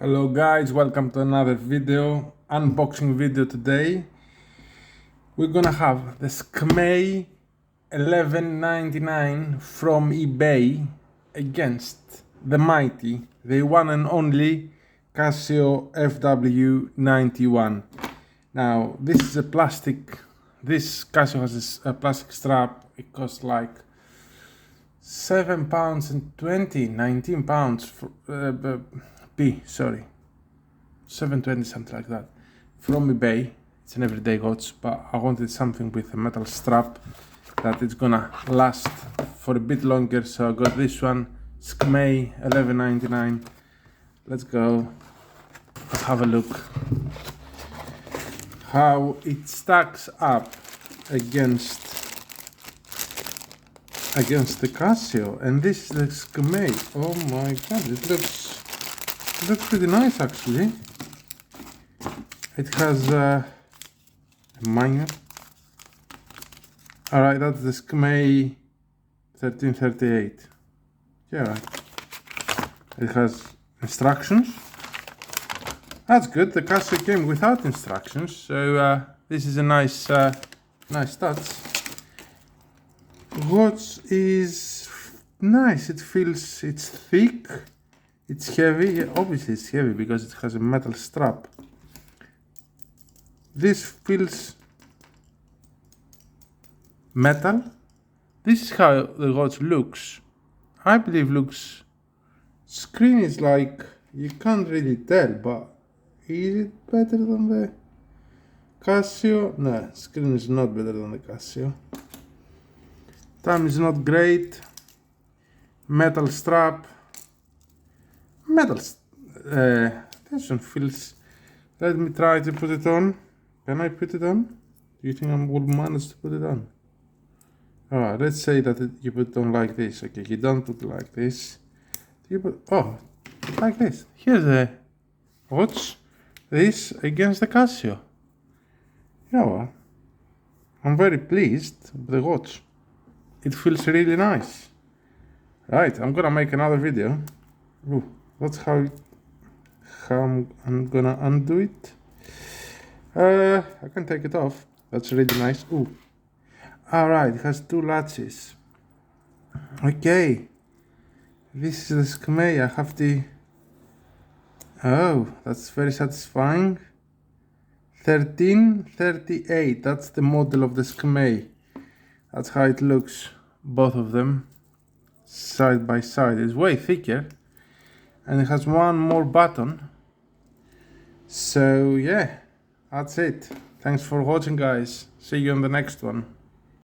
Hello guys, welcome to another video, unboxing video today. We're gonna have the skmei 1199 from eBay against the mighty, the one and only Casio f-91w. Now this is a plastic, this Casio has a plastic strap. It costs like £7 and 19 pounds for, sorry, 7.20, something like that, from eBay. It's an everyday watch, but I wanted something with a metal strap that it's gonna last for a bit longer, so I got this one, skmei 1199. Let's go, let's have a look how it stacks up against the Casio. And this is the skmei. Oh my god, it looks pretty nice actually. It has a manual. Alright, that's the skmei 1338. Yeah, right. It has instructions. That's good. The Casio came without instructions, so this is a nice touch. Watch is nice. It feels, it's thick, it's heavy. Yeah, obviously it's heavy because it has a metal strap. This feels metal. This is how the watch looks. I believe looks. Screen is like, you can't really tell, but is it better than the Casio? No, screen is not better than the Casio. Time is not great. Metal strap. This one feels. Let me try to put it on. Can I put it on? Do you think I will manage to put it on? Alright, let's say that you put it on like this. Okay, you don't put it like this. You put, oh, like this. Here's the watch. This against the Casio. You know what? I'm very pleased with the watch. It feels really nice. Right, I'm gonna make another video. Ooh, that's how I'm gonna undo it. I can take it off. That's really nice. Ooh. Alright, it has two latches. Okay. This is the skmei. I have to. Oh, that's very satisfying. 1338. That's the model of the skmei. That's how it looks, both of them, side by side. It's way thicker, and it has one more button. So yeah, that's it. Thanks for watching guys. See you on the next one.